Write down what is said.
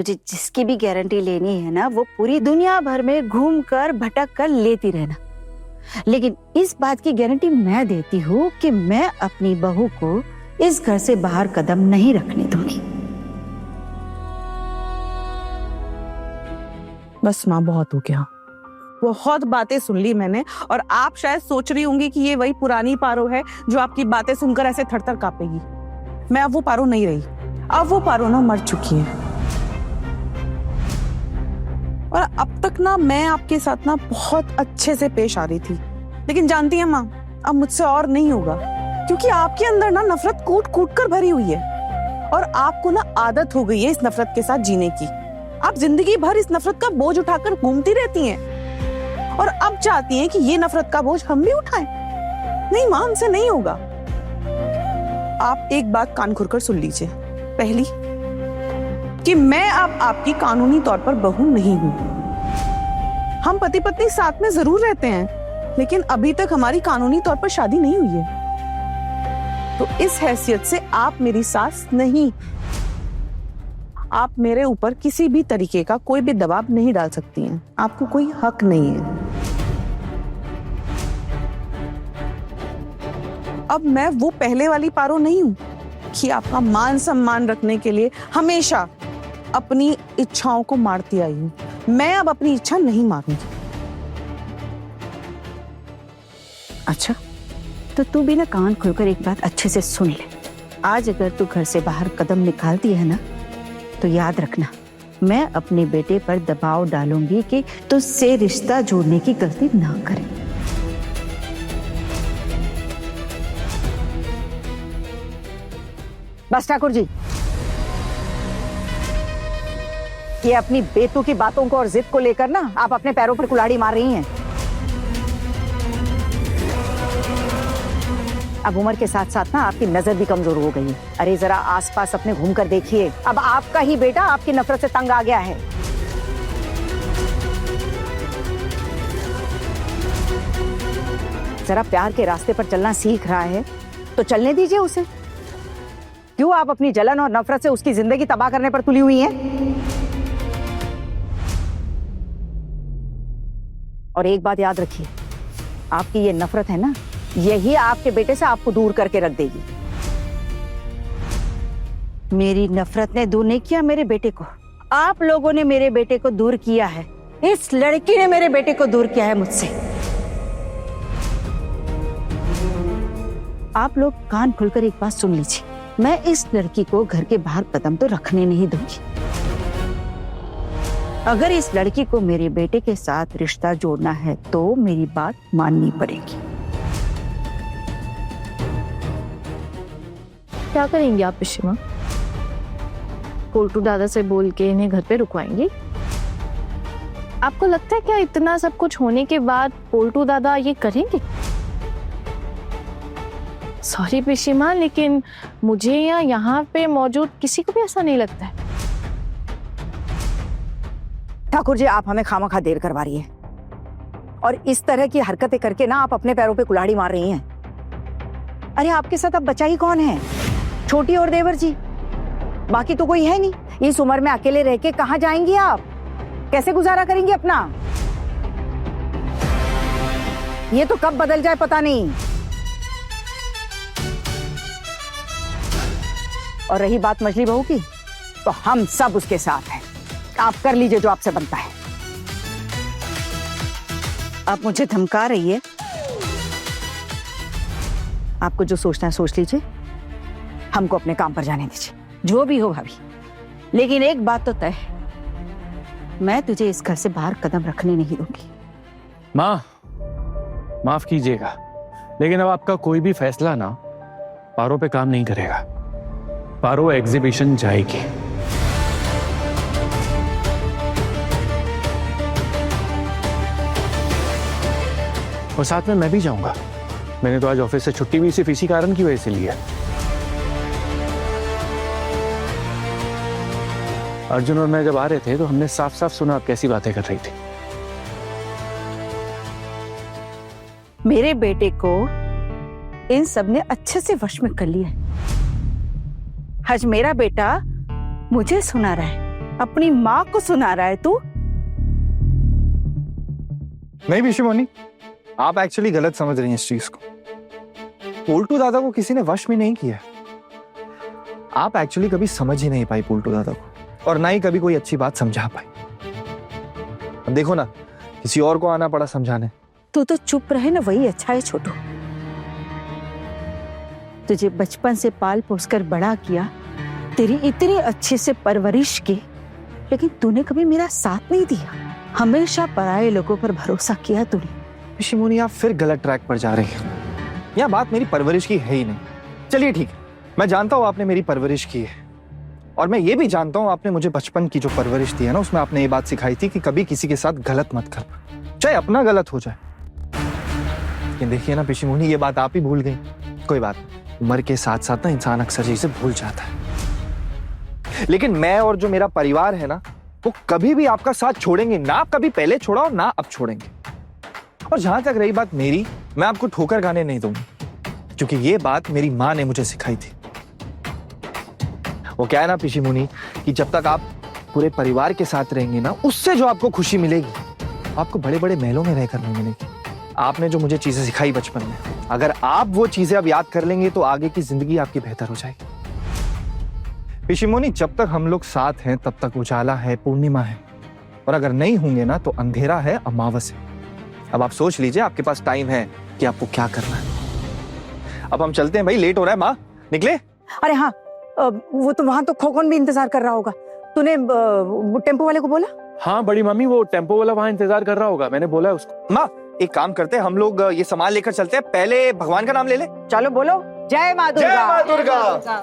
तुझे जिसकी भी गारंटी लेनी है ना, वो पूरी दुनिया भर में घूम कर भटक कर लेती रहना, लेकिन इस बात की गारंटी मैं देती हूँ कि मैं अपनी बहू को इस घर से बाहर कदम नहीं रखने दूंगी। बस माँ, बहुत हो गया। बहुत बातें सुन ली मैंने, और आप शायद सोच रही होंगी कि ये वही पुरानी पारो है जो आपकी बातें सुनकर ऐसे थरथर कांपेगी। मैं अब वो पारो नहीं रही। अब वो पारो ना मर चुकी है। और अब तक ना मैं आपके साथ ना बहुत अच्छे से पेश आ रही थी, लेकिन जानती है माँ, अब मुझसे और नहीं होगा, क्योंकि आपके अंदर ना नफरत कूट कूट कर भरी हुई है, और आपको ना आदत हो गई है इस नफरत के साथ जीने की। आप जिंदगी भर इस नफरत का बोझ उठाकर घूमती रहती हैं, और अब चाहती हैं कि ये नफरत का बोझ हम भी उठाएं। नहीं मां, हमसे नहीं होगा। आप एक बात कान खोलकर सुन लीजिए। पहली, कि मैं अब आपकी कानूनी तौर पर बहू नहीं हूं। हम पति पत्नी साथ में जरूर रहते हैं, लेकिन अभी तक हमारी कानूनी तौर पर शादी नहीं हुई है। तो इस हैसियत से आप मेरी सास नहीं। आप मेरे ऊपर किसी भी तरीके का कोई भी दबाव नहीं डाल सकती हैं। आपको कोई हक नहीं है। अब मैं वो पहले वाली पारो नहीं हूं कि आपका मान सम्मान रखने के लिए हमेशा अपनी इच्छाओं को मारती आई हूं। मैं अब अपनी इच्छा नहीं मारूंगी। अच्छा, तो तू भी ना कान खोलकर एक बात अच्छे से सुन ले। आज अगर तू घर से बाहर कदम निकालती है ना, तो याद रखना, मैं अपने बेटे पर दबाव डालूंगी कि तुझसे रिश्ता जोड़ने की गलती ना करे। बस ठाकुर जी, ये अपनी बेतुकी बातों को और जिद को लेकर ना आप अपने पैरों पर कुल्हाड़ी मार रही हैं। अब उम्र के साथ साथ ना आपकी नजर भी कमजोर हो गई है। अरे जरा आसपास अपने घूम कर देखिए, अब आपका ही बेटा आपकी नफरत से तंग आ गया है। जरा प्यार के रास्ते पर चलना सीख रहा है तो चलने दीजिए उसे। क्यों आप अपनी जलन और नफरत से उसकी जिंदगी तबाह करने पर तुली हुई हैं? और एक बात याद रखिए, आपकी ये नफरत है ना, यही आपके बेटे से आपको दूर करके रख देगी। मेरी नफरत ने दूर नहीं किया मेरे बेटे को, आप लोगों ने मेरे बेटे को दूर किया है। इस लड़की ने मेरे बेटे को दूर किया है मुझसे। आप लोग कान खुलकर एक बात सुन लीजिए, मैं इस लड़की को घर के बाहर कदम तो रखने नहीं दूंगी। अगर इस लड़की को मेरे बेटे के साथ रिश्ता जोड़ना है तो मेरी बात माननी पड़ेगी। क्या करेंगी आप पिशिमा? पोल्टू दादा से बोल के इन्हें घर पे रुकवाएंगी? आपको लगता है क्या इतना सब कुछ होने के बाद पोल्टू दादा ये करेंगे? सॉरी पिशिमा, लेकिन मुझे या यहाँ पे मौजूद किसी को भी ऐसा नहीं लगता है। ठाकुर जी, आप हमें खामखा देर करवा रही है, और इस तरह की हरकतें करके ना आप अपने पैरों पे कुल्हाड़ी मार रही हैं। अरे आपके साथ अब बचा ही कौन है? छोटी और देवर जी, बाकी तो कोई है नहीं। इस उम्र में अकेले रह के कहां जाएंगी आप? कैसे गुजारा करेंगी अपना? ये तो कब बदल जाए पता नहीं। और रही बात मछली बहू की, तो हम सब उसके साथ हैं। आप कर लीजिए जो आपसे बनता है। आप मुझे धमका रही है। आपको जो सोचना है सोच लीजिए, हमको अपने काम पर जाने दीजिए। जो भी हो भाभी, लेकिन एक बात तो तय है, मैं तुझे इस घर से बाहर कदम रखने नहीं दूंगी। माँ, माफ कीजिएगा, लेकिन अब आपका कोई भी फैसला ना पारो पे काम नहीं करेगा। पारो एग्जीबिशन जाएगी। और साथ में मैं भी जाऊंगा। मैंने तो आज ऑफिस से छुट्टी भी सिर्फ इसी कारण की वजह से ली है। अर्जुन और मैं जब आ रहे थे तो हमने साफ साफ सुना आप कैसी बातें कर रही थी। मेरे बेटे को इन सब ने अच्छे से वश में कर लिया है। आज मेरा बेटा मुझे सुना रहा है अपनी माँ को सुना रहा है तू? नहीं पिशीमोनी, आप एक्चुअली गलत समझ रही हैं इस चीज को। पोल्टू दादा को किसी ने वश में नहीं किया। आप एक्चुअली कभी समझ ही नहीं पाई पोल्टू दादा को, और ना ही कभी कोई अच्छी बात समझा पाई। अब देखो ना, किसी और को आना पड़ा समझाने। तू तो चुप रहे ना, वही अच्छा है छोटू। तुझे बचपन से पाल पोस कर बड़ा किया, तेरी इतनी अच्छे से परवरिश की, लेकिन तूने कभी मेरा साथ नहीं दिया। हमेशा पराये लोगों पर भरोसा किया तूने। पिशीमोनी, आप फिर गलत ट्रैक पर जा रही हैं। यह बात मेरी परवरिश की है ही नहीं। चलिए ठीक है, मैं जानता हूं आपने मेरी परवरिश की है, और मैं ये भी जानता हूं आपने मुझे बचपन की जो परवरिश दी है ना, उसमें आपने ये बात सिखाई थी कि कभी किसी के साथ गलत मत कर, चाहे अपना गलत हो जाए। लेकिन देखिए ना पिशीमोनी, ये बात आप ही भूल गई। कोई बात नहीं, उम्र के साथ साथ ना इंसान अक्सर चीजें भूल जाता है। लेकिन मैं और जो मेरा परिवार है ना, वो कभी भी आपका साथ छोड़ेंगे ना। आप कभी पहले छोड़ा और ना अब छोड़ेंगे। और जहां तक रही बात मेरी, मैं आपको ठोकर खाने नहीं दूंगा, क्योंकि ये बात मेरी माँ ने मुझे सिखाई थी। वो क्या है ना पिशीमोनी, कि जब तक आप पूरे परिवार के साथ रहेंगे ना, उससे जो आपको खुशी मिलेगी, आपको बड़े बड़े महलों में रहकर नहीं मिलेगी। आपने जो मुझे चीजें सिखाई बचपन में, अगर आप वो चीजें अब याद कर लेंगे तो आगे की जिंदगी आपकी बेहतर हो जाएगी। पिशीमोनी, जब तक हम लोग साथ हैं तब तक उजाला है, पूर्णिमा है, और अगर नहीं होंगे ना तो अंधेरा है, अमावस है। अब आप सोच लीजिए, आपके पास टाइम है कि आपको क्या करना है। अब हम चलते हैं भाई, लेट हो रहा है। माँ निकले? अरे हाँ, वो तो वहां तो खोखन भी इंतजार कर रहा होगा। तूने वो टेम्पो वाले को बोला? हाँ बड़ी मम्मी, वो टेम्पो वाला वहां इंतजार कर रहा होगा, मैंने बोला है उसको। माँ एक काम करते हैं, हम लोग ये सामान लेकर चलते हैं। पहले भगवान का नाम ले ले। चलो बोलो, जय माँ दुर्गा। जय माँ दुर्गा।